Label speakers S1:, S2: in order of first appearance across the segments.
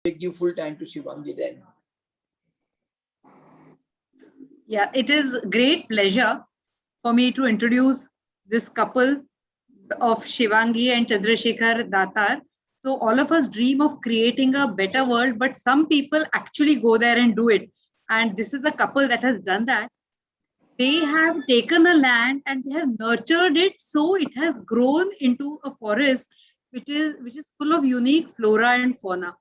S1: give full time to Shivangi then.
S2: Yeah, it is great pleasure for me to introduce this couple of Shivangi and Chandrasekhar Datar. So all of us dream of creating a better world, but some people actually go there and do it. And this is a couple that has done that. They have taken a land and they have nurtured it so it has grown into a forest which is full of unique flora and fauna.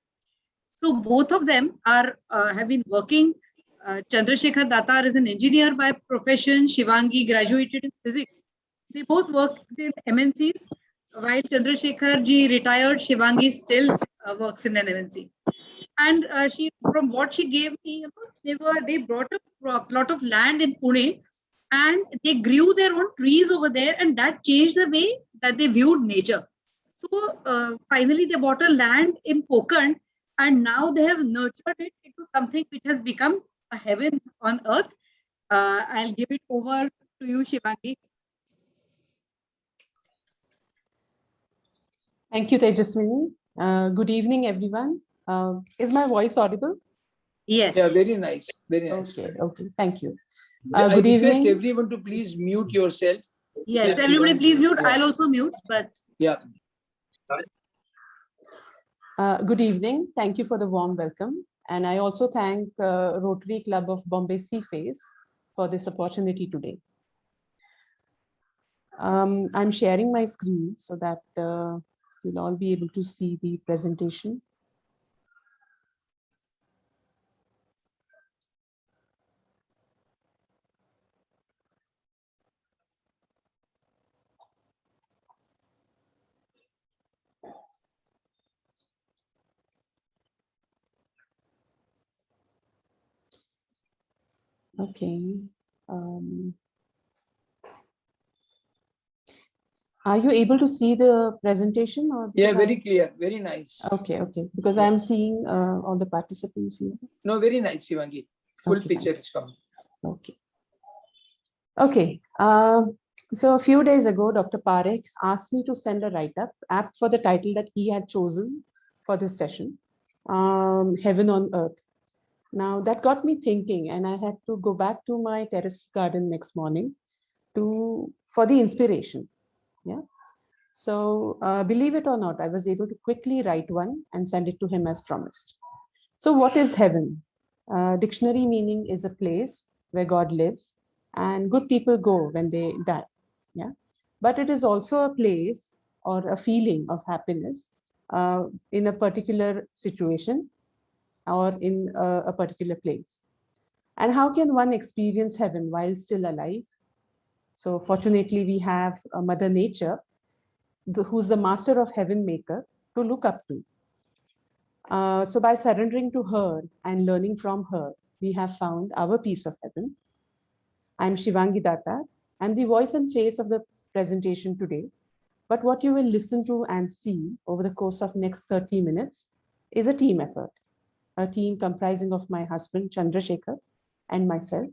S2: So both of them are have been working. Chandrasekhar Datar is an engineer by profession. Shivangi graduated in physics. They both work in MNCs. While Chandrasekhar ji retired, Shivangi still works in an MNC. And she, from what she gave me, they brought a plot of land in Pune, and they grew their own trees over there, and that changed the way that they viewed nature. So finally, they bought a land in Konkan, and now they have nurtured it into something which has become a heaven on earth. I'll give it over to you, Shivangi.
S3: Thank you, Tejaswini. Good evening, everyone. Is my voice audible?
S2: Yes.
S1: Yeah, very nice. Very nice.
S3: Okay. Thank you.
S1: I
S3: Good
S1: request
S3: evening.
S1: everyone to please mute yourself.
S2: Yes,
S1: Let
S2: everybody
S1: Shivangi-
S2: please mute.
S1: Yeah.
S2: I'll also mute, but
S1: Yeah.
S3: Good evening. Thank you for the warm welcome. And I also thank Rotary Club of Bombay Seaface for this opportunity today. I'm sharing my screen so that you'll all be able to see the presentation. Okay. Are you able to see the presentation? Or
S1: Yeah, very clear. Very nice.
S3: Okay. Because
S1: Yeah.
S3: I'm seeing all the participants here.
S1: No, very nice, Shivangi. Full
S3: Okay,
S1: picture is coming.
S3: Okay. So a few days ago, Dr. Parekh asked me to send a write-up apt for the title that he had chosen for this session, Heaven on Earth. Now that got me thinking, and I had to go back to my terrace garden next morning for the inspiration. Yeah. So believe it or not, I was able to quickly write one and send it to him as promised. So what is heaven? Dictionary meaning is a place where God lives and good people go when they die. Yeah. But it is also a place or a feeling of happiness in a particular situation or in a particular place. And how can one experience heaven while still alive? So fortunately, we have Mother Nature, who's the master of heaven maker, to look up to. So by surrendering to her and learning from her, we have found our piece of heaven. I'm Shivangi Datar. I'm the voice and face of the presentation today. But what you will listen to and see over the course of next 30 minutes is a team effort, a team comprising of my husband, Chandrasekhar, and myself.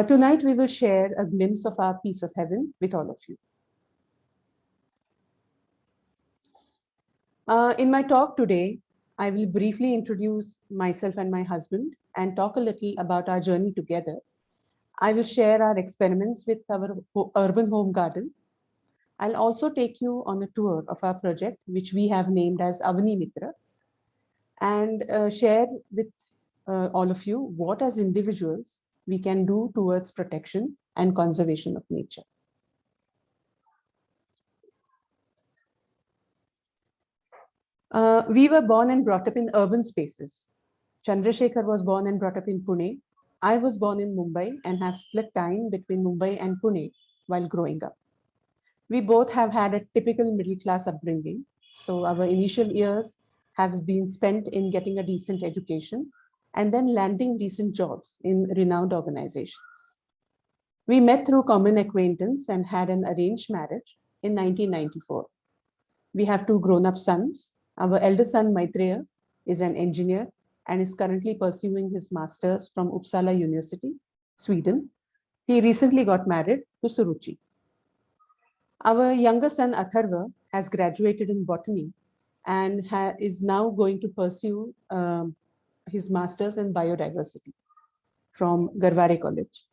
S3: Tonight, we will share a glimpse of our piece of heaven with all of you. In my talk today, I will briefly introduce myself and my husband and talk a little about our journey together. I will share our experiments with our urban home garden. I'll also take you on a tour of our project, which we have named as Avani Mitra, and share with all of you what as individuals we can do towards protection and conservation of nature. We were born and brought up in urban spaces. Chandrasekhar was born and brought up in Pune. I was born in Mumbai and have split time between Mumbai and Pune while growing up. We both have had a typical middle class upbringing. So our initial years have been spent in getting a decent education and then landing decent jobs in renowned organizations. We met through common acquaintance and had an arranged marriage in 1994. We have two grown-up sons. Our eldest son, Maitreya, is an engineer and is currently pursuing his master's from Uppsala University, Sweden. He recently got married to Suruchi. Our younger son, Atharva, has graduated in botany and is now going to pursue his master's in biodiversity from Garware College.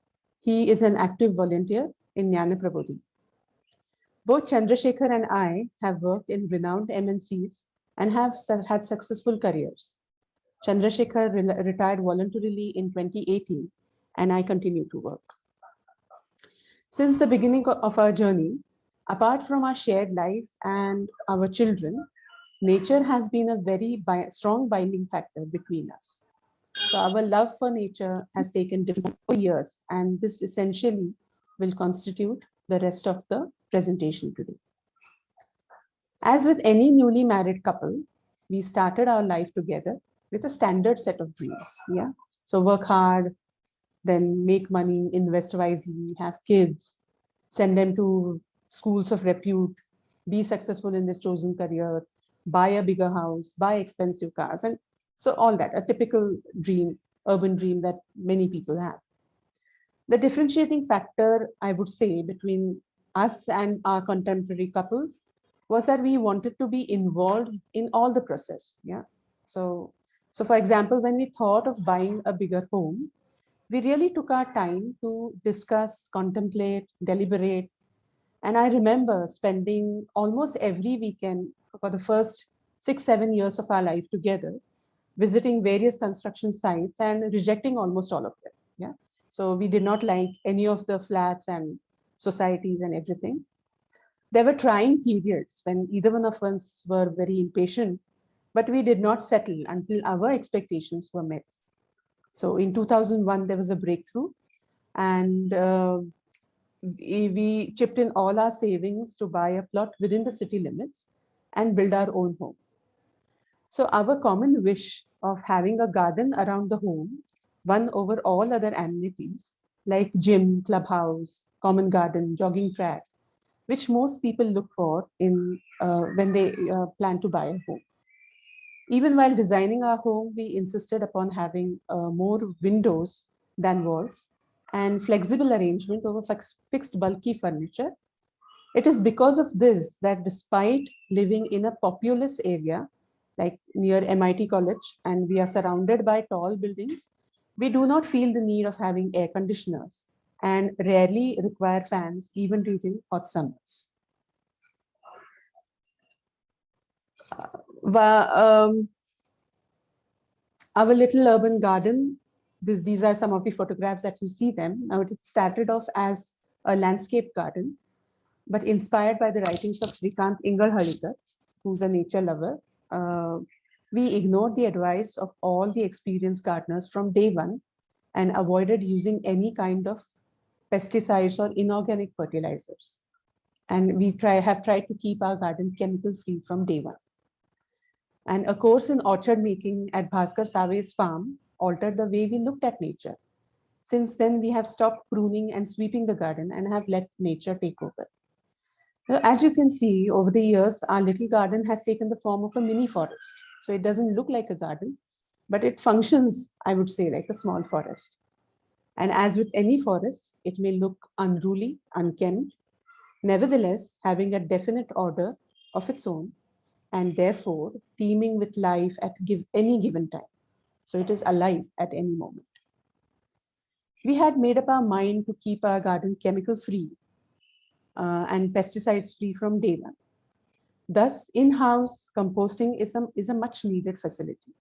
S3: He is an active volunteer in Jnana Prabodhi. Both Chandrasekhar and I have worked in renowned MNCs and have had successful careers. Chandrasekhar retired voluntarily in 2018, and I continue to work. Since the beginning of our journey, apart from our shared life and our children, nature has been a very strong binding factor between us. So our love for nature has taken different years, and this essentially will constitute the rest of the presentation today. As with any newly married couple, we started our life together with a standard set of dreams. Yeah. So work hard, then make money, invest wisely, have kids, send them to schools of repute, be successful in this chosen career, buy a bigger house, buy expensive cars. And so all that, a typical dream, urban dream that many people have. The differentiating factor, I would say, between us and our contemporary couples was that we wanted to be involved in all the process. Yeah. So for example, when we thought of buying a bigger home, we really took our time to discuss, contemplate, deliberate. And I remember spending almost every weekend for the first 6-7 years of our life together, visiting various construction sites and rejecting almost all of them. Yeah. So we did not like any of the flats and societies and everything. There were trying periods when either one of us were very impatient, but we did not settle until our expectations were met. So in 2001, there was a breakthrough, and we chipped in all our savings to buy a plot within the city limits and build our own home. So our common wish of having a garden around the home won over all other amenities like gym, clubhouse, common garden, jogging track, which most people look for in when they plan to buy a home. Even while designing our home, we insisted upon having more windows than walls and flexible arrangement over fixed bulky furniture. It is because of this that despite living in a populous area, like near MIT College, and we are surrounded by tall buildings, we do not feel the need of having air conditioners and rarely require fans even during hot summers. Our little urban garden, these are some of the photographs that you see them. Now, it started off as a landscape garden, but inspired by the writings of Shrikant Ingalhalkar, who's a nature lover, we ignored the advice of all the experienced gardeners from day one and avoided using any kind of pesticides or inorganic fertilizers. And we have tried to keep our garden chemical free from day one. And a course in orchard making at Bhaskar Save's farm altered the way we looked at nature. Since then, we have stopped pruning and sweeping the garden and have let nature take over. So as you can see, over the years, our little garden has taken the form of a mini forest. So it doesn't look like a garden, but it functions, I would say, like a small forest. And as with any forest, it may look unruly, unkempt, nevertheless, having a definite order of its own, and therefore teeming with life at any given time. So it is alive at any moment. We had made up our mind to keep our garden chemical free and pesticides free from day one. Thus, in-house composting is a much needed facility.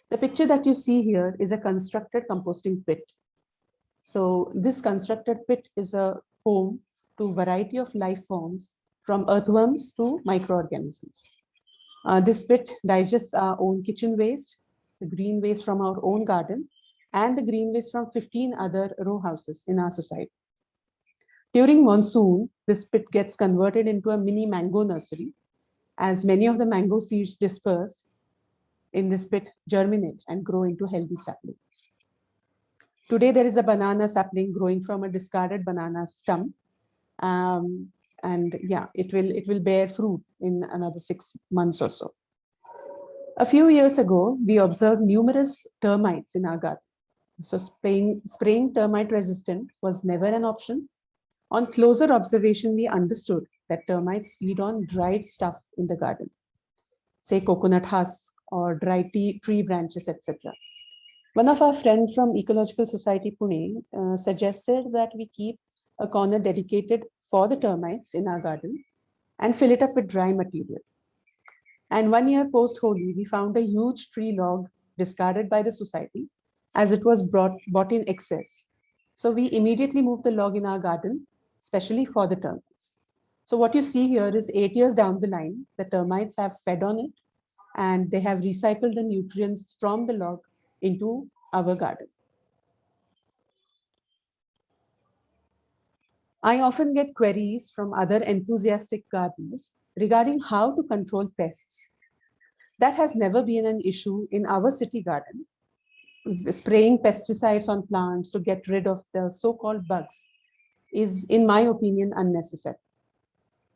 S3: The picture that you see here is a constructed composting pit. So this constructed pit is a home to a variety of life forms, from earthworms to microorganisms. This pit digests our own kitchen waste, the green waste from our own garden, and the green waste from 15 other row houses in our society. During monsoon, this pit gets converted into a mini mango nursery, as many of the mango seeds dispersed in this pit germinate and grow into healthy saplings. Today, there is a banana sapling growing from a discarded banana stump. And yeah, it will bear fruit in another 6 months or so. A few years ago, we observed numerous termites in our garden. So spraying termite resistant was never an option. On closer observation, we understood that termites feed on dried stuff in the garden. say coconut husk or dry tree branches, etc. One of our friends from Ecological Society Pune suggested that we keep a corner dedicated for the termites in our garden and fill it up with dry material. And 1 year post Holi, we found a huge tree log discarded by the society as it was bought in excess. So we immediately moved the log in our garden, especially for the termites. So what you see here is 8 years down the line, the termites have fed on it and they have recycled the nutrients from the log into our garden. I often get queries from other enthusiastic gardeners regarding how to control pests. That has never been an issue in our city garden. Spraying pesticides on plants to get rid of the so-called bugs is, in my opinion, unnecessary.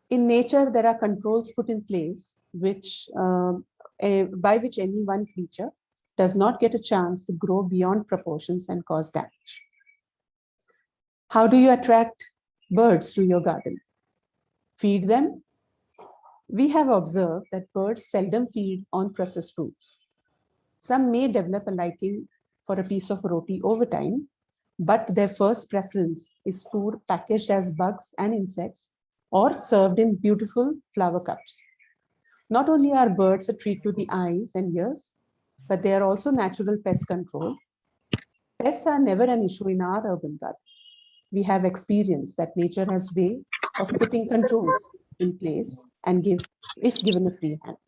S3: In nature, there are controls put in place by which any one creature does not get a chance to grow beyond proportions and cause damage. How do you attract birds to your garden? Feed them? We have observed that birds seldom feed on processed foods. Some may develop a liking for a piece of roti over time, but their first preference is food packaged as bugs and insects or served in beautiful flower cups. Not only are birds a treat to the eyes and ears, but they are also natural pest control. Pests are never an issue in our urban garden. We have experienced that nature has a way of putting controls in place and if given a free hand.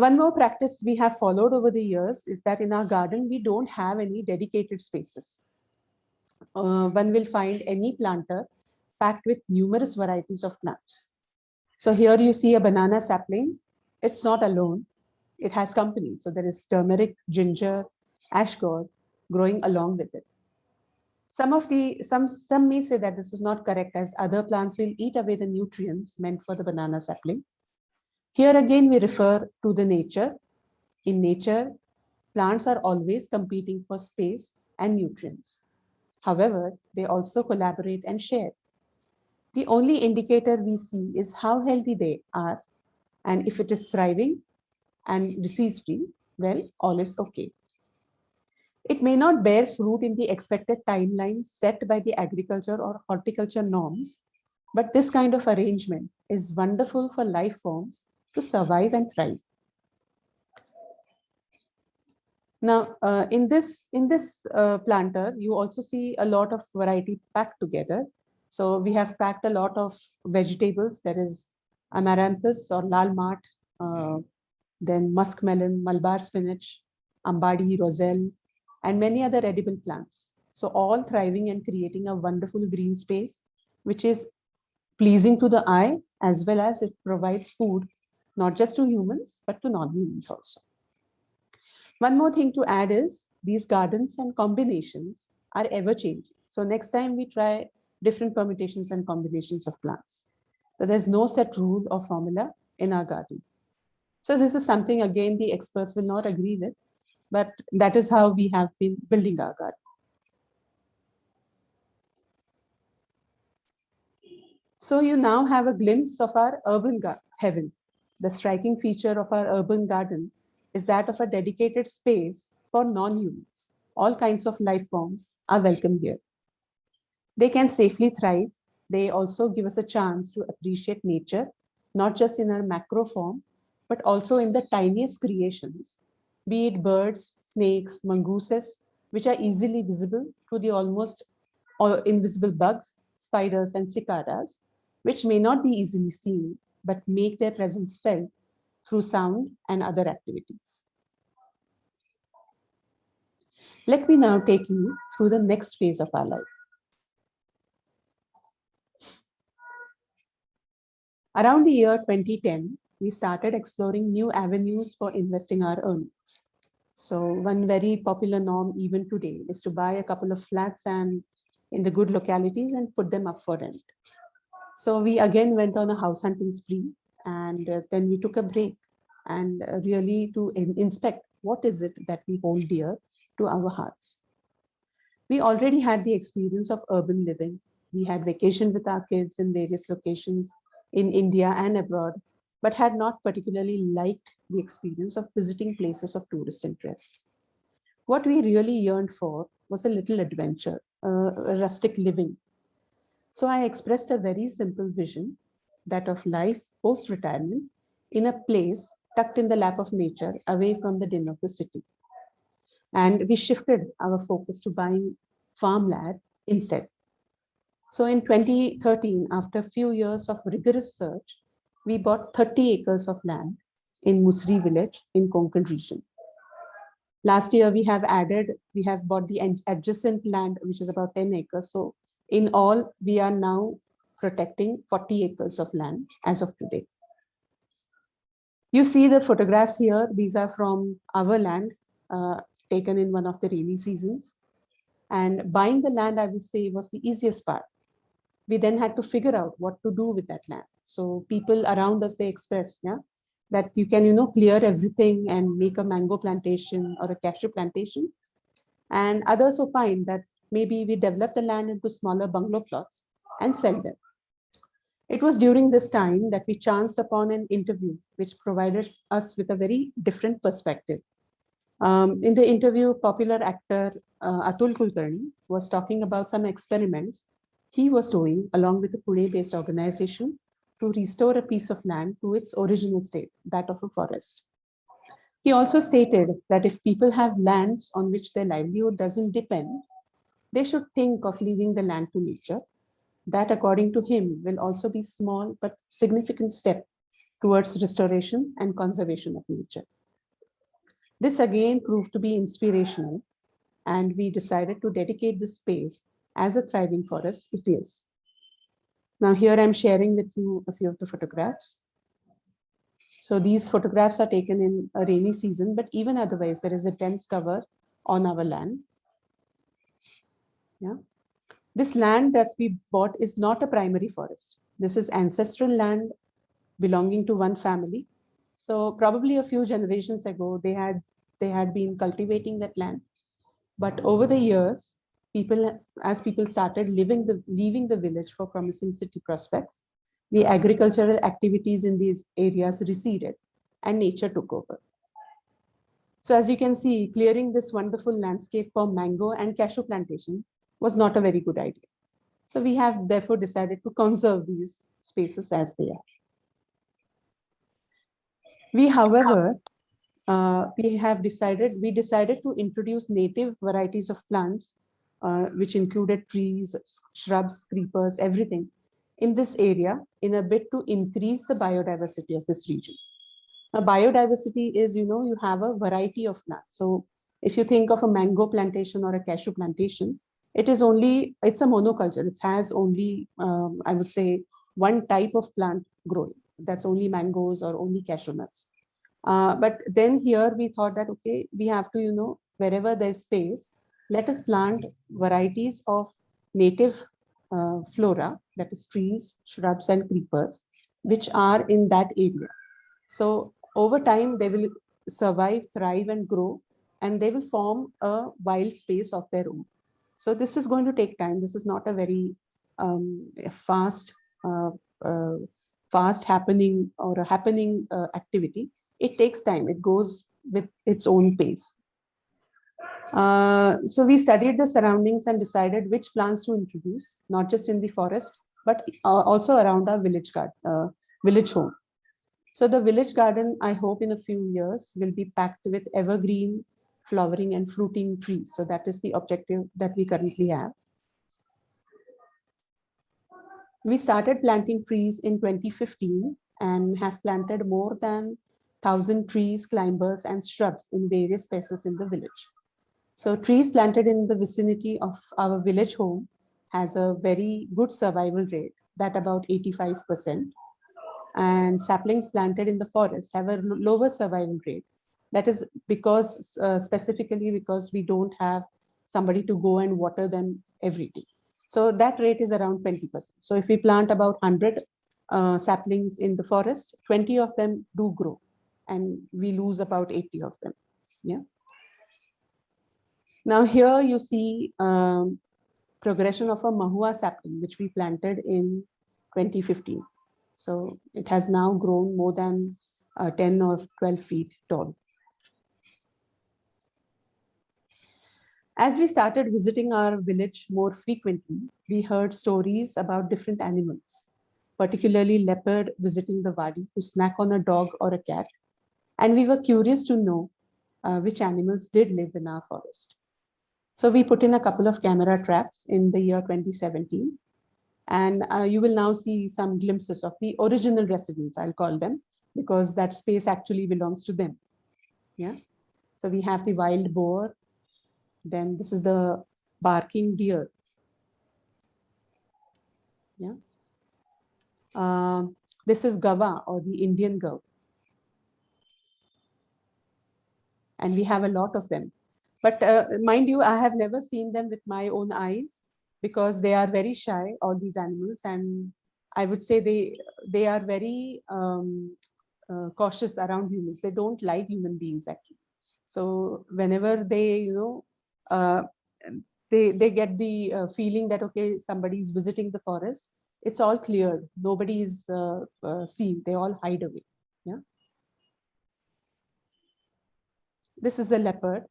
S3: One more practice we have followed over the years is that in our garden, we don't have any dedicated spaces. One will find any planter packed with numerous varieties of plants. So here you see a banana sapling. It's not alone. It has company. So there is turmeric, ginger, ash gourd growing along with it. Some may say that this is not correct, as other plants will eat away the nutrients meant for the banana sapling. Here again, we refer to the nature. In nature, plants are always competing for space and nutrients. However, they also collaborate and share. The only indicator we see is how healthy they are, and if it is thriving and disease-free, well, all is okay. It may not bear fruit in the expected timeline set by the agriculture or horticulture norms, but this kind of arrangement is wonderful for life forms to survive and thrive. Now, in this planter, you also see a lot of variety packed together. So we have packed a lot of vegetables. There is amaranthus or lal mat, then muskmelon, Malabar spinach, ambadi, roselle, and many other edible plants. So all thriving and creating a wonderful green space, which is pleasing to the eye, as well as it provides food, not just to humans, but to non-humans also. One more thing to add is these gardens and combinations are ever changing. So next time we try different permutations and combinations of plants. So there's no set rule or formula in our garden. So this is something, again, the experts will not agree with, but that is how we have been building our garden. So you now have a glimpse of our urban heaven. The striking feature of our urban garden is that of a dedicated space for non-humans. All kinds of life forms are welcome here. They can safely thrive. They also give us a chance to appreciate nature, not just in our macro form, but also in the tiniest creations, be it birds, snakes, mongooses, which are easily visible to the almost invisible bugs, spiders, and cicadas, which may not be easily seen, but make their presence felt through sound and other activities. Let me now take you through the next phase of our life. Around the year 2010, we started exploring new avenues for investing our earnings. So one very popular norm even today is to buy a couple of flats and in the good localities and put them up for rent. So we again went on a house hunting spree, and then we took a break and really to inspect what is it that we hold dear to our hearts. We already had the experience of urban living. We had vacationed with our kids in various locations in India and abroad. but had not particularly liked the experience of visiting places of tourist interest. What we really yearned for was a little adventure, a rustic living. So I expressed a very simple vision, that of life post-retirement in a place tucked in the lap of nature, away from the din of the city. And we shifted our focus to buying farmland instead. So in 2013, after a few years of rigorous search, we bought 30 acres of land in Musri village in Konkan region. Last year, we have bought the adjacent land, which is about 10 acres. So in all, we are now protecting 40 acres of land as of today. You see the photographs here. These are from our land, taken in one of the rainy seasons. And buying the land, I would say, was the easiest part. We then had to figure out what to do with that land. So people around us, they expressed, yeah, that you can, clear everything and make a mango plantation or a cashew plantation. And others who find that maybe we develop the land into smaller bungalow plots and sell them. It was during this time that we chanced upon an interview which provided us with a very different perspective. In the interview, popular actor Atul Kulkarni was talking about some experiments he was doing along with a Pune-based organization to restore a piece of land to its original state, that of a forest. He also stated that if people have lands on which their livelihood doesn't depend, they should think of leaving the land to nature. That, according to him, will also be small but significant step towards restoration and conservation of nature. This again proved to be inspirational, and we decided to dedicate this space as a thriving forest it is. Now here I'm sharing with you a few of the photographs. So these photographs are taken in a rainy season, but even otherwise there is a dense cover on our land. Yeah. This land that we bought is not a primary forest. This is ancestral land belonging to one family. So probably a few generations ago, they had been cultivating that land. But over the years, as people started leaving the village for promising city prospects, the agricultural activities in these areas receded and nature took over. So as you can see, clearing this wonderful landscape for mango and cashew plantation was not a very good idea. So we have therefore decided to conserve these spaces as they are. We, however, we decided to introduce native varieties of plants, which included trees, shrubs, creepers, everything in this area in a bid to increase the biodiversity of this region. Now, biodiversity is, you have a variety of plants. So if you think of a mango plantation or a cashew plantation, it's a monoculture. It has only, I would say, one type of plant growing. That's only mangoes or only cashew nuts. But then here we thought that, okay, we have to, wherever there's space, let us plant varieties of native flora, that is trees, shrubs, and creepers, which are in that area. So over time, they will survive, thrive, and grow, and they will form a wild space of their own. So this is going to take time. This is not a very fast happening or a happening activity. It takes time. It goes with its own pace. So we studied the surroundings and decided which plants to introduce, not just in the forest, but also around our village home. So the village garden, I hope in a few years, will be packed with evergreen, flowering and fruiting trees. So that is the objective that we currently have. We started planting trees in 2015 and have planted more than 1,000 trees, climbers, and shrubs in various places in the village. So trees planted in the vicinity of our village home has a very good survival rate, that about 85%. And saplings planted in the forest have a lower survival rate. That is because, specifically because we don't have somebody to go and water them every day. So that rate is around 20%. So if we plant about 100 saplings in the forest, 20 of them do grow, and we lose about 80 of them. Yeah. Now here you see progression of a mahua sapling, which we planted in 2015. So it has now grown more than 10 or 12 feet tall. As we started visiting our village more frequently, we heard stories about different animals, particularly leopard visiting the wadi to snack on a dog or a cat. And we were curious to know which animals did live in our forest. So we put in a couple of camera traps in the year 2017. And you will now see some glimpses of the original residents, I'll call them, because that space actually belongs to them. Yeah. So we have the wild boar. Then this is the barking deer. Yeah. This is gawa, or the Indian gav. And we have a lot of them. But mind you, I have never seen them with my own eyes because they are very shy, all these animals. And I would say they are very cautious around humans. They don't like human beings, actually. So whenever they, uh, they get the feeling that, okay, somebody is visiting the forest, it's all cleared. Nobody is seen. They all hide away. Yeah. This is the leopard.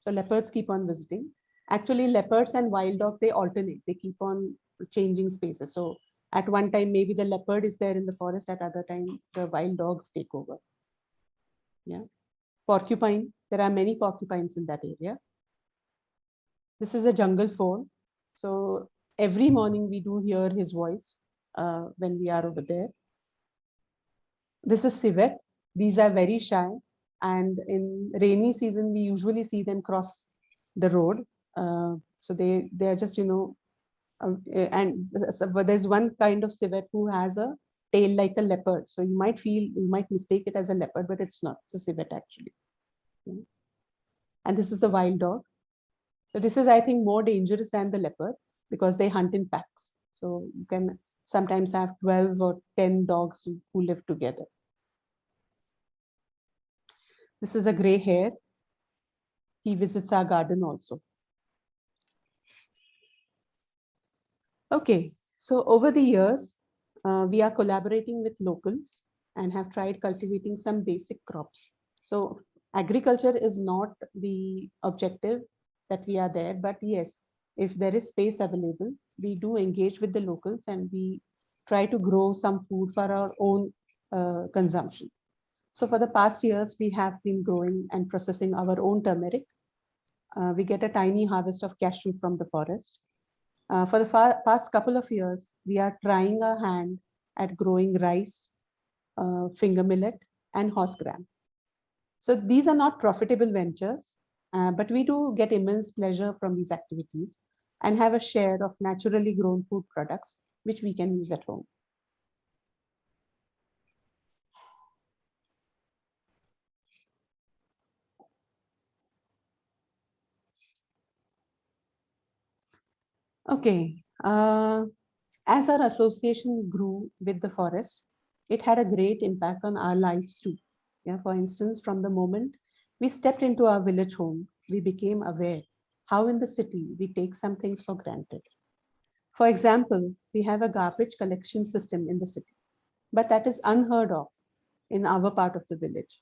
S3: So leopards keep on visiting. Actually, leopards and wild dog, they alternate. They keep on changing spaces. So at one time, maybe the leopard is there in the forest. At other time, the wild dogs take over. Yeah. Porcupine. There are many porcupines in that area. This is a jungle fawn. So every morning we do hear his voice when we are over there. This is civet. These are very shy. And in rainy season, we usually see them cross the road. So they are just, and but there's one kind of civet who has a tail like a leopard. So you might mistake it as a leopard, but it's not. It's a civet actually. And this is the wild dog. So this is, I think, more dangerous than the leopard because they hunt in packs. So you can sometimes have 12 or 10 dogs who live together. This is a gray hare. He visits our garden also. Okay, so over the years, we are collaborating with locals and have tried cultivating some basic crops. So agriculture is not the objective that we are there, but yes, if there is space available, we do engage with the locals and we try to grow some food for our own consumption. So for the past years, we have been growing and processing our own turmeric. We get a tiny harvest of cashew from the forest. For the past couple of years, we are trying our hand at growing rice, finger millet, and horse gram. So these are not profitable ventures, but we do get immense pleasure from these activities and have a share of naturally grown food products, which we can use at home. Okay. As our association grew with the forest, it had a great impact on our lives too. Yeah, for instance, from the moment we stepped into our village home, we became aware how in the city we take some things for granted. For example, we have a garbage collection system in the city, but that is unheard of in our part of the village.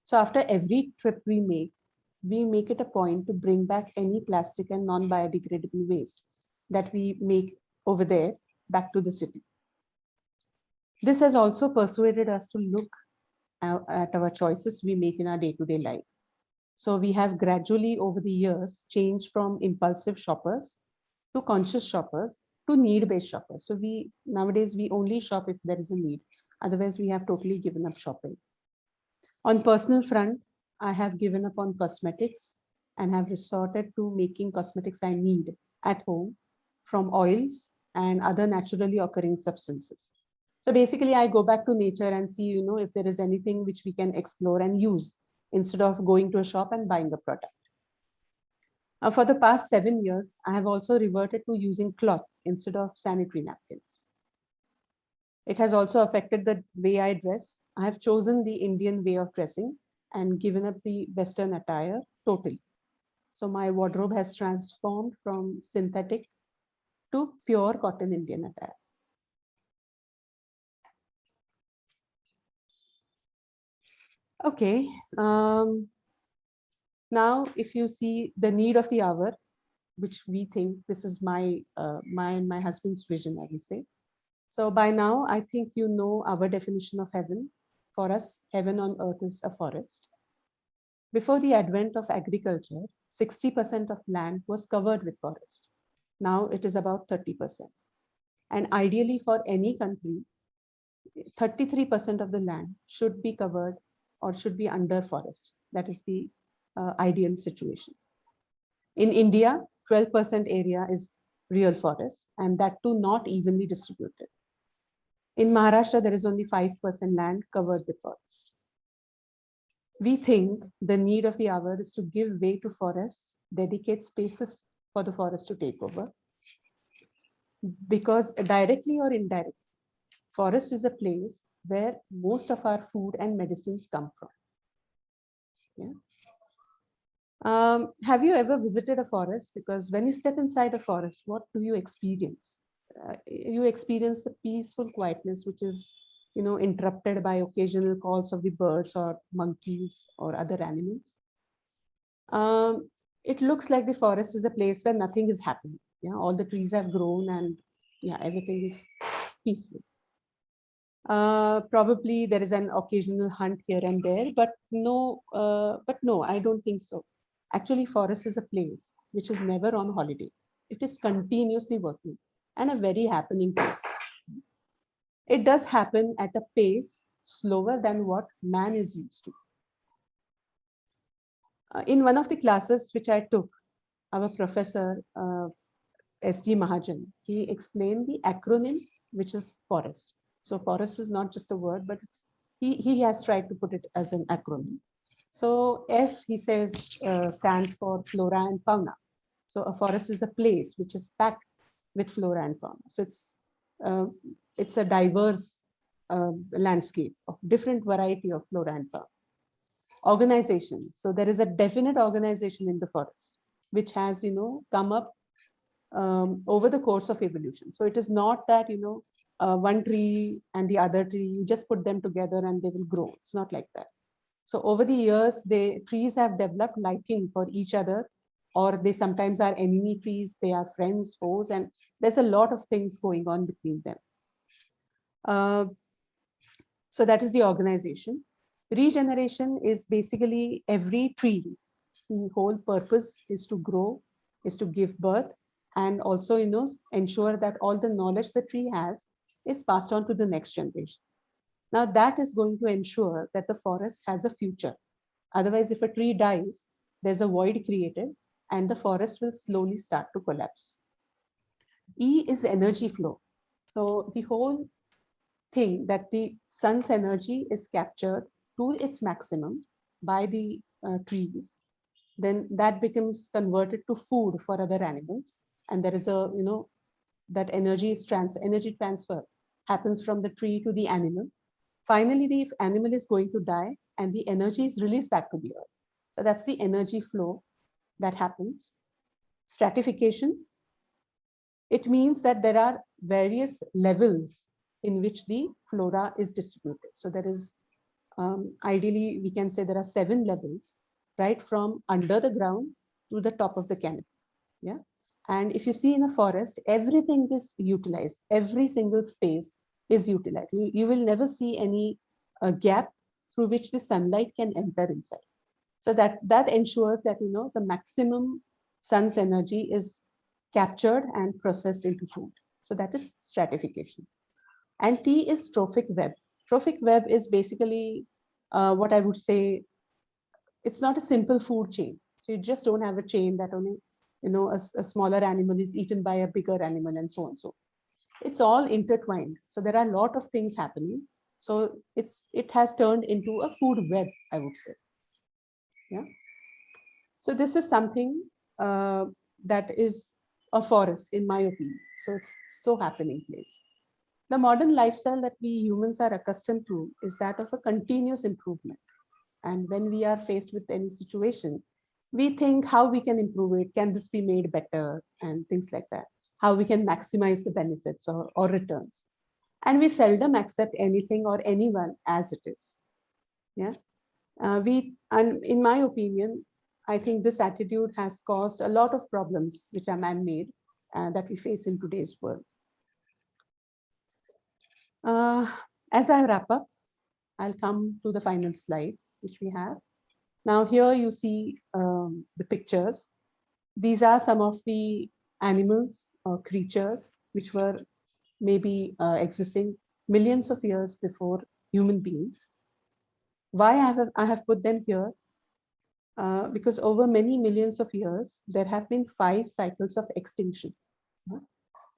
S3: So after every trip we make it a point to bring back any plastic and non-biodegradable waste that we make over there back to the city. This has also persuaded us to look at our choices we make in our day-to-day life. So we have gradually over the years changed from impulsive shoppers to conscious shoppers to need-based shoppers. So nowadays we only shop if there is a need. Otherwise, we have totally given up shopping. On personal front, I have given up on cosmetics and have resorted to making cosmetics I need at home from oils and other naturally occurring substances. So basically, I go back to nature and see, if there is anything which we can explore and use instead of going to a shop and buying a product. For the past 7 years, I have also reverted to using cloth instead of sanitary napkins. It has also affected the way I dress. I have chosen the Indian way of dressing and given up the Western attire totally. So my wardrobe has transformed from synthetic to pure cotton Indian attire. Okay. Now, if you see the need of the hour, which we think this is my and my husband's vision, I will say. So by now, I think you know our definition of heaven. For us, heaven on earth is a forest. Before the advent of agriculture, 60% of land was covered with forest. Now it is about 30%. And ideally for any country, 33% of the land should be covered or should be under forest. That is the ideal situation. In India, 12% area is real forest, and that too not evenly distributed. In Maharashtra, there is only 5% land covered with forest. We think the need of the hour is to give way to forests, dedicate spaces for the forest to take over. Because directly or indirectly, forest is a place where most of our food and medicines come from. Yeah. Have you ever visited a forest? Because when you step inside a forest, what do you experience? You experience a peaceful quietness, which is, interrupted by occasional calls of the birds or monkeys or other animals. It looks like the forest is a place where nothing is happening. Yeah, all the trees have grown and yeah, everything is peaceful. Probably there is an occasional hunt here and there, but no, I don't think so. Actually, forest is a place which is never on holiday. It is continuously working and a very happening place. It does happen at a pace slower than what man is used to. In one of the classes which I took, our professor, S.D. Mahajan, he explained the acronym, which is forest. So forest is not just a word, but he has tried to put it as an acronym. So F, he says, stands for flora and fauna. So a forest is a place which is packed with flora and fauna. So it's a diverse landscape of different variety of flora and fauna. Organization. So there is a definite organization in the forest, which has, come up over the course of evolution. So it is not that, one tree and the other tree, you just put them together and they will grow. It's not like that. So over the years, trees have developed liking for each other, or they sometimes are enemy trees, they are friends, foes, and there's a lot of things going on between them. So that is the organization. Regeneration is basically every tree. The whole purpose is to grow, is to give birth, and also, ensure that all the knowledge the tree has is passed on to the next generation. Now that is going to ensure that the forest has a future. Otherwise, if a tree dies, there's a void created and the forest will slowly start to collapse. E is energy flow. So the whole thing that the sun's energy is captured to its maximum by the trees, then that becomes converted to food for other animals. And there is a, that energy transfer happens from the tree to the animal. Finally, the animal is going to die and the energy is released back to the earth. So that's the energy flow that happens. Stratification. It means that there are various levels in which the flora is distributed. So there is, ideally, we can say there are 7 levels, right from under the ground to the top of the canopy. Yeah. And if you see in a forest, everything is utilized. Every single space is utilized. You will never see any gap through which the sunlight can enter inside. So that ensures that, the maximum sun's energy is captured and processed into food. So that is stratification. And T is trophic web. Trophic web is basically what I would say, it's not a simple food chain. So you just don't have a chain that only, a smaller animal is eaten by a bigger animal and so on. So it's all intertwined. So there are a lot of things happening. So it has turned into a food web, I would say. Yeah. So this is something that is a forest, in my opinion. So it's so happening place. The modern lifestyle that we humans are accustomed to is that of a continuous improvement. And when we are faced with any situation, we think how we can improve it. Can this be made better? And things like that. How we can maximize the benefits or returns. And we seldom accept anything or anyone as it is. Yeah. And in my opinion, I think this attitude has caused a lot of problems which are man-made that we face in today's world. As I wrap up, I'll come to the final slide, which we have. Now here you see the pictures. These are some of the animals or creatures which were maybe existing millions of years before human beings. Why I have put them here? Because over many millions of years, there have been 5 cycles of extinction.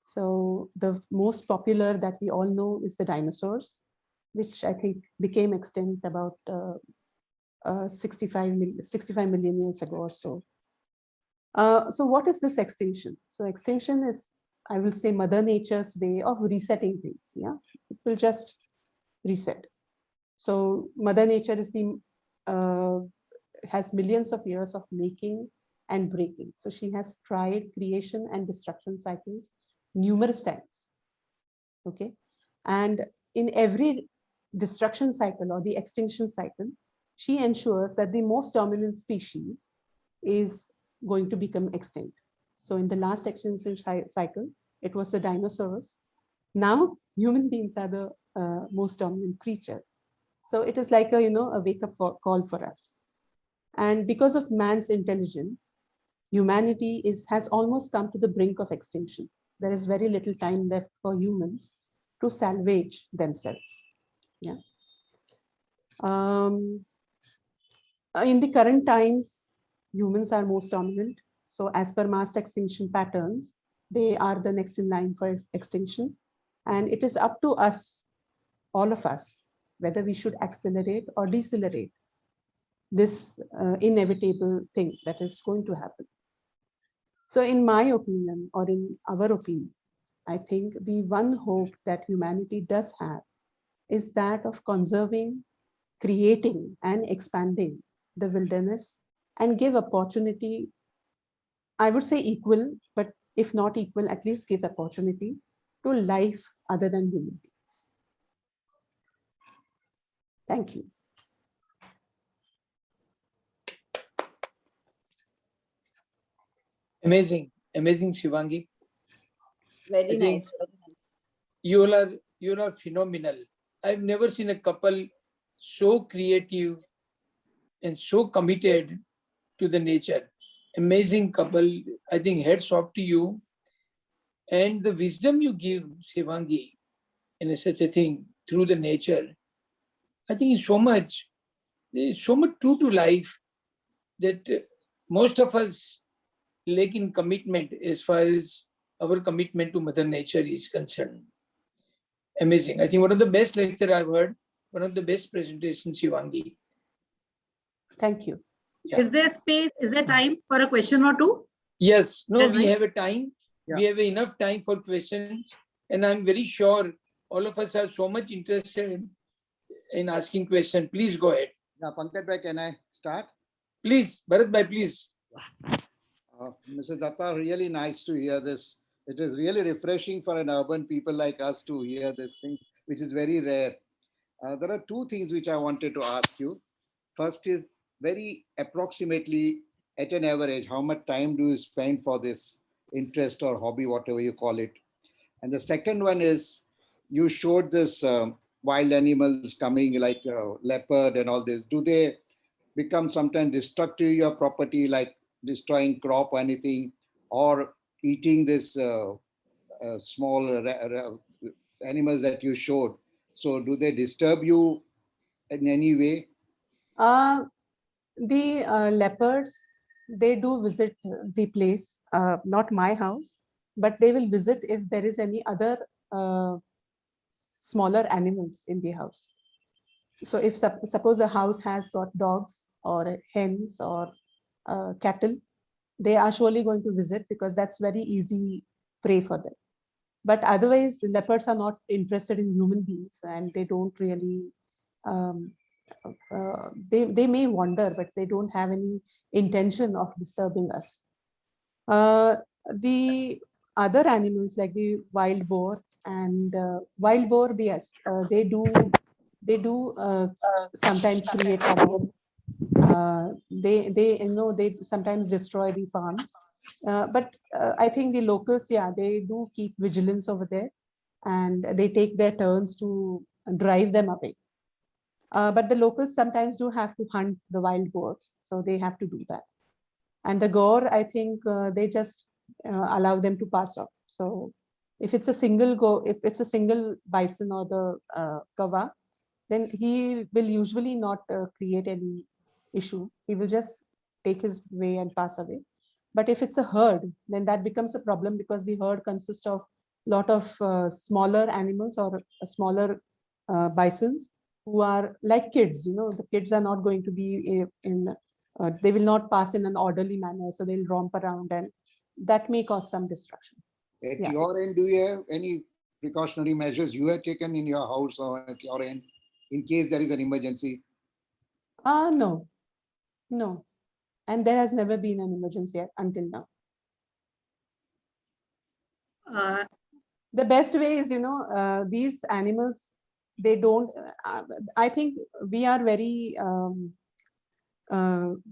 S3: So the most popular that we all know is the dinosaurs, which I think became extinct about 65 million years ago or so. So what is this extinction? So extinction is, I will say, Mother Nature's way of resetting things. Yeah, it will just reset. So Mother Nature is has millions of years of making and breaking. So she has tried creation and destruction cycles numerous times. Okay, and in every destruction cycle or the extinction cycle, she ensures that the most dominant species is going to become extinct. So in the last extinction cycle, it was the dinosaurs. Now human beings are the most dominant creatures. So it is like a a wake-up call for us. And because of man's intelligence, humanity has almost come to the brink of extinction. There is very little time left for humans to salvage themselves. Yeah. In the current times, humans are most dominant. So as per mass extinction patterns, they are the next in line for extinction. And it is up to us, all of us, whether we should accelerate or decelerate this inevitable thing that is going to happen. So in my opinion, or in our opinion, I think the one hope that humanity does have is that of conserving, creating, and expanding the wilderness and give opportunity, I would say equal, but if not equal, at least give opportunity to life other than human beings. Thank you.
S1: Amazing, amazing, Shivangi.
S4: Very
S1: I think
S4: nice. Very nice.
S1: you are phenomenal. I've never seen a couple so creative and so committed to the nature. Amazing couple. I think heads off to you. And the wisdom you give, Shivangi, in such a thing through the nature, I think is so much true to life that most of us lack in commitment as far as our commitment to Mother Nature is concerned. Amazing. I think one of the best lecture I've heard, one of the best presentations, Shivangi.
S3: Thank you.
S1: Yeah.
S2: Is there space? Is there time for a question or two?
S1: Yes, no,
S2: Tell
S1: we
S2: me.
S1: have a time.
S5: Yeah.
S1: We have enough time for questions. And I'm very sure all of us are so much interested in asking questions. Please go ahead.
S5: Yeah, Pankaj bhai, can I start?
S1: Please, Bharat bhai, please.
S5: Mrs. Datta, really nice to hear this. It is really refreshing for an urban people like us to hear these things, which is very rare. There are 2 things which I wanted to ask you. First is very approximately at an average, how much time do you spend for this interest or hobby, whatever you call it? And the second one is you showed this wild animals coming like leopard and all this. Do they become sometimes destructive to your property, like destroying crop or anything, or eating this small animals that you showed? So do they disturb you in any way?
S3: The leopards, they do visit the place, not my house, but they will visit if there is any other smaller animals in the house. So if suppose a house has got dogs or hens or cattle, they are surely going to visit because that's very easy prey for them. But otherwise, leopards are not interested in human beings and they don't really, they may wander, but they don't have any intention of disturbing us. The other animals like the wild boar and wild boar, yes, they do sometimes create havoc They sometimes destroy the farms. But I think the locals, yeah, they do keep vigilance over there, and they take their turns to drive them away. But the locals sometimes do have to hunt the wild boars, so they have to do that. And the gore, I think they just allow them to pass off. So if it's a single bison or the kawa, then he will usually not create any issue. He will just take his way and pass away. But if it's a herd, then that becomes a problem, because the herd consists of a lot of smaller animals or smaller bisons who are like kids. The kids are not going to be they will not pass in an orderly manner, so they'll romp around, and that may cause some destruction.
S5: At
S3: Yeah.
S5: your end, do you have any precautionary measures you have taken in your house or at your end in case there is an emergency?
S3: No, and there has never been an emergency until now.
S2: Uh,
S3: The best way is, these animals, they don't, I think we are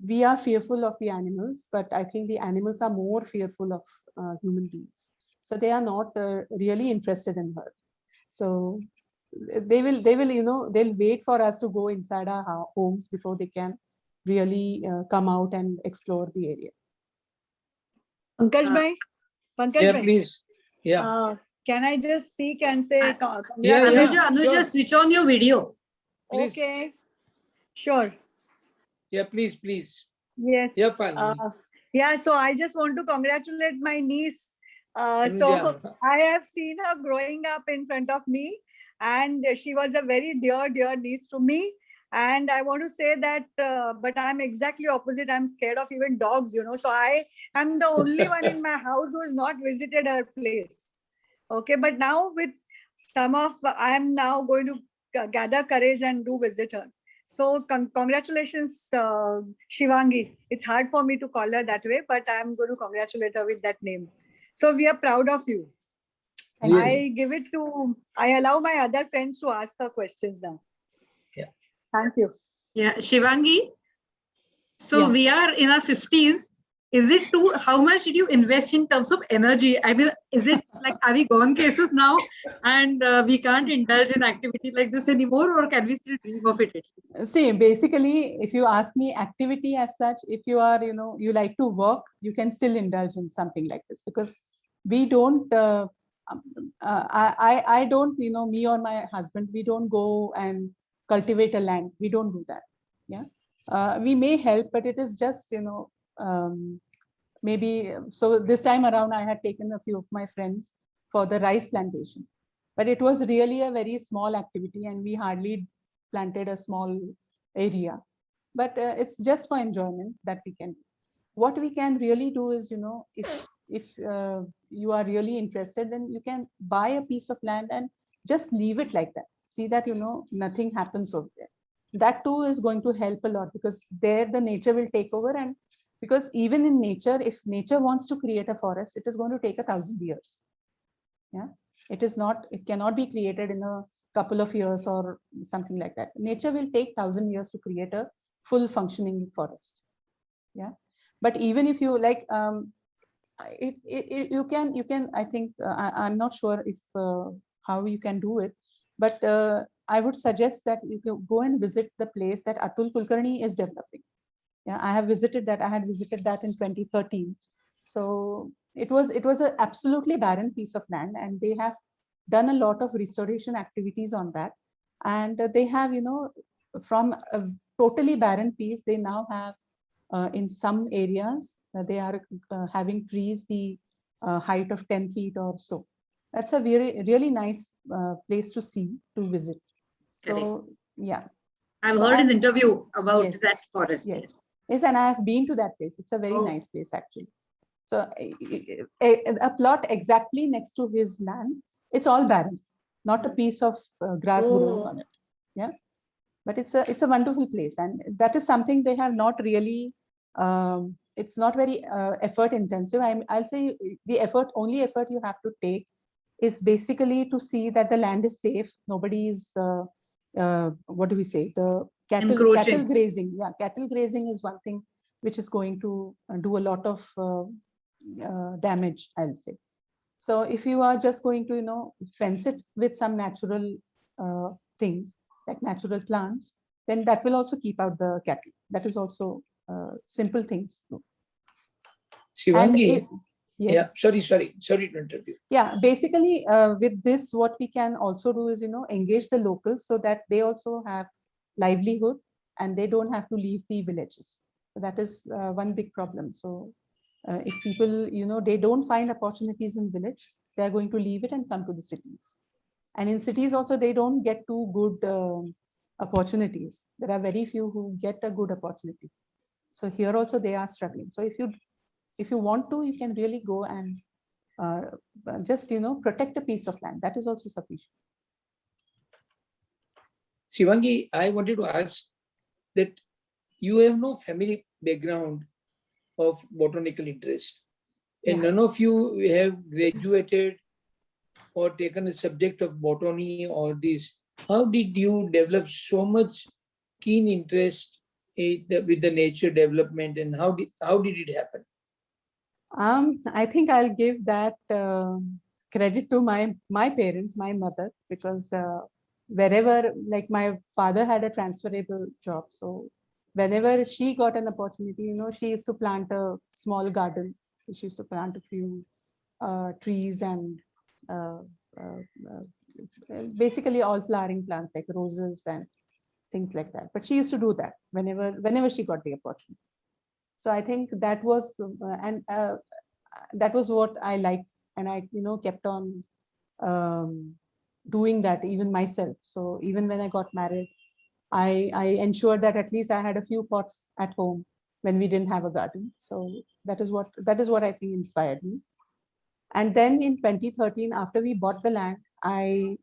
S3: we are fearful of the animals, but I think the animals are more fearful of human beings. So they are not really interested in her. So they'll wait for us to go inside our homes before they can really come out and explore the area.
S4: Pankaj
S2: Uh,
S4: bhai, Pankaj
S1: Yeah,
S4: bhai,
S1: please. Yeah.
S4: can I just speak and say
S1: Yeah,
S4: congratulations?
S2: Anuja,
S1: sure.
S2: switch on your video.
S1: Please.
S4: Okay, sure.
S1: Yeah, please.
S4: Yes.
S1: Yeah, fine.
S4: Yeah, so I just want to congratulate my niece. So
S1: Anuja.
S4: I have seen her growing up in front of me, and she was a very dear niece to me. And I want to say that, but I'm exactly opposite. I'm scared of even dogs, So I am the only one in my house who has not visited her place. Okay, but now with I am now going to gather courage and do visit her. So congratulations, Shivangi. It's hard for me to call her that way, but I'm going to congratulate her with that name. So we are proud of you.
S1: Really.
S4: I allow my other friends to ask her questions now.
S1: Yeah.
S4: Thank you.
S2: Yeah, Shivangi. So
S3: Yeah.
S2: we are in our 50s. Is it too, how much did you invest in terms of energy? I mean, is it like, are we gone cases now and we can't indulge in activity like this anymore, or can we still dream of it at least?
S3: See, basically, if you ask me activity as such, if you are, you like to work, you can still indulge in something like this, because we don't, I don't, me or my husband, we don't go and cultivate a land. We don't do that. Yeah. We may help, but it is just, maybe, so this time around, I had taken a few of my friends for the rice plantation, but it was really a very small activity, and we hardly planted a small area, but it's just for enjoyment that we can do. What we can really do is, if you are really interested, then you can buy a piece of land and just leave it like that. See that, nothing happens over there. That too is going to help a lot, because there the nature will take over. And because even in nature, if nature wants to create a forest, it is going to take 1,000 years. Yeah, it cannot be created in a couple of years or something like that. Nature will take 1,000 years to create a full functioning forest. Yeah, but even if you like, you can, I think, I'm not sure if how you can do it, but I would suggest that you can go and visit the place that Atul Kulkarni is developing. Yeah, I had visited that in 2013. So it was an absolutely barren piece of land, and they have done a lot of restoration activities on that. And they have, from a totally barren piece, they now have in some areas, they are having trees the height of 10 feet or so. That's a really nice place to visit. So, yeah.
S2: I've heard his interview about
S3: Yes.
S2: that forest.
S3: Yes. Yes, and I have been to that place. It's a very
S2: Oh.
S3: nice place, actually. So a plot exactly next to his land, it's all barren, not a piece of grass growing on it. Yeah, but it's a wonderful place, and that is something they have not really. It's not very effort intensive. I'll say the only effort you have to take is basically to see that the land is safe. Nobody is what do we say? cattle
S2: Encroaching.
S3: grazing. Yeah, cattle grazing is one thing which is going to do a lot of damage, I'll say. So if you are just going to, you know, fence it with some natural things like natural plants, then that will also keep out the cattle. That is also simple things. And
S1: Shivangi,
S3: yes.
S1: yeah, sorry to interrupt you.
S3: Yeah, basically with this, what we can also do is, you know, engage the locals so that they also have livelihood and they don't have to leave the villages. So that is one big problem. So if people, you know, they don't find opportunities in village, they're going to leave it and come to the cities. And in cities also, they don't get too good opportunities. There are very few who get a good opportunity. So here also they are struggling. So if you want to, you can really go and just, you know, protect a piece of land. That is also sufficient.
S1: Shivangi, I wanted to ask that you have no family background of botanical interest, and
S3: Yeah.
S1: none of you have graduated or taken a subject of botany or this. How did you develop so much keen interest with the nature development, and how did it happen?
S3: I think I'll give that credit to my parents, my mother, because wherever, like my father had a transferable job, so whenever she got an opportunity, you know, she used to plant a small garden. She used to plant a few trees and uh, uh, basically all flowering plants like roses and things like that. But she used to do that whenever she got the opportunity. So I think that was that was what I liked, and I, you know, kept on doing that even myself. So even when I got married, I ensured that at least I had a few pots at home when we didn't have a garden. So that is what I think inspired me. And then in 2013, after we bought the land, I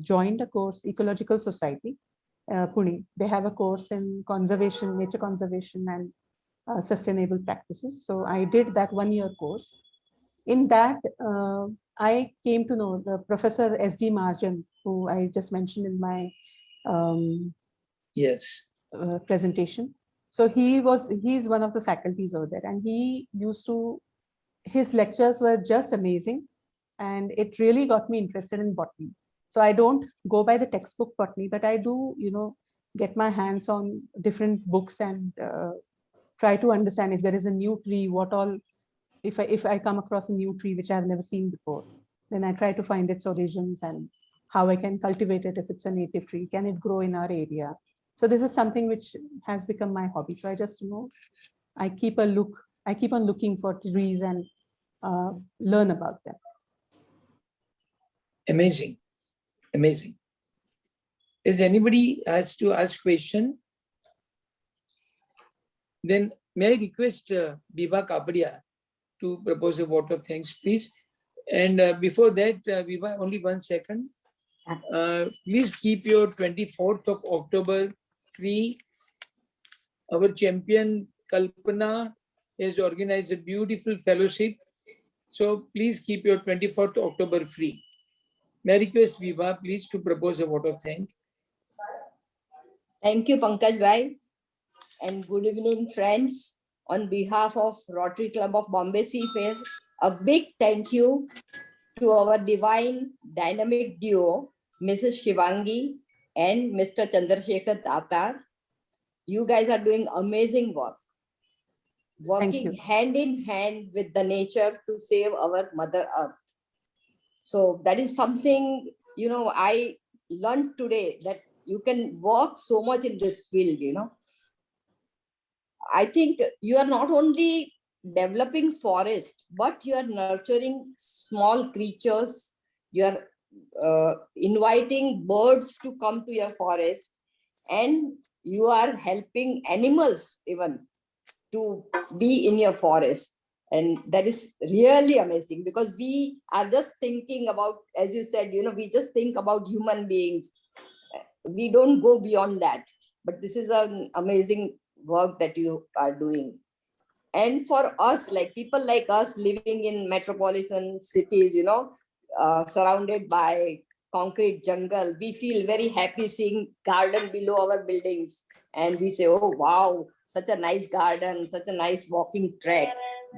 S3: joined a course, Ecological Society, Pune. They have a course in conservation, nature conservation, and sustainable practices. So I did that 1-year course. In that, I came to know the Professor S.D. Marjan, who I just mentioned in my
S1: Yes.
S3: presentation. So he's one of the faculties over there, and his lectures were just amazing, and it really got me interested in botany. So I don't go by the textbook botany, but I do, you know, get my hands on different books and try to understand if there is a new tree, what all, if I come across a new tree which I've never seen before, then I try to find its origins and how I can cultivate it. If it's a native tree, can it grow in our area? So this is something which has become my hobby. So I just, you know, I keep on looking for trees and learn about them.
S1: Amazing. Amazing. Is anybody has to ask question? Then may I request Biba Kapadia to propose a vote of thanks, please? And before that, Biba, only 1 second. Please keep your 24th of October free. Our champion Kalpana has organized a beautiful fellowship. So please keep your 24th October free. May I request Viva, please, to propose a vote of thanks.
S6: Thank you, Pankaj Bhai. And good evening, friends. On behalf of Rotary Club of Bombay Seafair, a big thank you to our divine dynamic duo, Mrs. Shivangi and Mr. Chandrasekhar Datar. You guys are doing amazing work, working hand in hand with the nature to save our Mother Earth. So that is something, you know, I learned today, that you can work so much in this field, you know. I think you are not only developing forest, but you are nurturing small creatures. You are inviting birds to come to your forest, and you are helping animals even to be in your forest. And that is really amazing, because we are just thinking about, as you said, you know, we just think about human beings. We don't go beyond that. But this is an amazing work that you are doing. And for us, like people like us living in metropolitan cities, you know, surrounded by concrete jungle. We feel very happy seeing garden below our buildings. And we say, oh, wow, such a nice garden, such a nice walking track.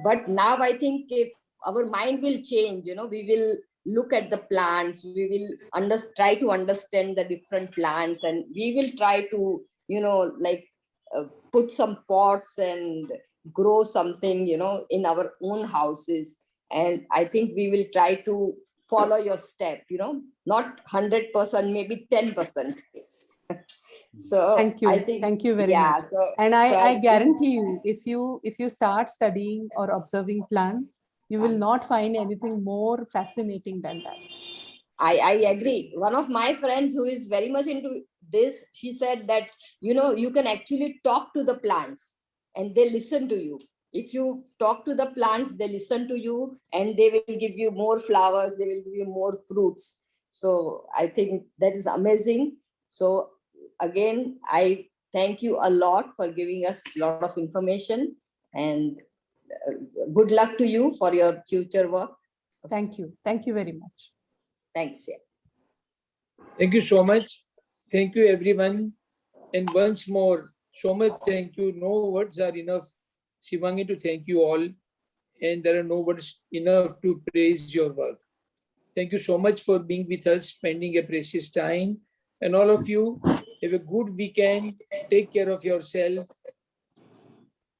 S6: But now I think if our mind will change, we will look at the plants, we will try to understand the different plants, and we will try to, put some pots and grow something, in our own houses. And I think we will try to follow your step, not 100%, maybe 10%. So
S3: Thank you.
S6: I think,
S3: Thank you very
S6: yeah,
S3: much.
S6: so
S3: And
S6: so
S3: I
S6: think-
S3: guarantee you, if you start studying or observing plants, you will
S6: Yes.
S3: not find anything more fascinating than that.
S6: I agree. One of my friends who is very much into this, she said that, you can actually talk to the plants and they listen to you. If you talk to the plants, they listen to you and they will give you more flowers, they will give you more fruits. So I think that is amazing. So again, I thank you a lot for giving us a lot of information, and good luck to you for your future work.
S3: Thank you. Thank you very much.
S6: Thanks. Yeah.
S1: Thank you so much. Thank you, everyone. And once more, so much thank you. No words are enough, Shivangi, to thank you all. And there are no words enough to praise your work. Thank you so much for being with us, spending a precious time. And all of you, have a good weekend. Take care of yourself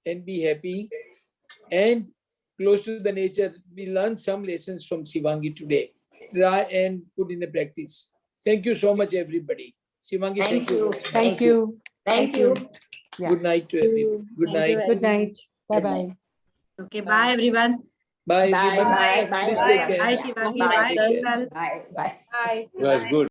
S1: and be happy. And close to the nature. We learned some lessons from Shivangi today. Try and put in a practice. Thank you so much, everybody. Shivangi, thank you.
S3: Thank you.
S6: Thank you.
S3: Yeah.
S1: Good night to everyone. Good
S6: Thank you
S1: night.
S3: Good night.
S6: Good
S3: Bye-bye.
S2: Okay, bye everyone.
S1: Bye,
S6: Bye,
S1: everyone.
S6: bye, bye,
S1: Please
S6: bye.
S1: take care.
S2: Bye Shivangi,
S6: Bye.
S2: bye Vishal.
S6: Bye. Bye.
S3: Bye.
S7: It was good.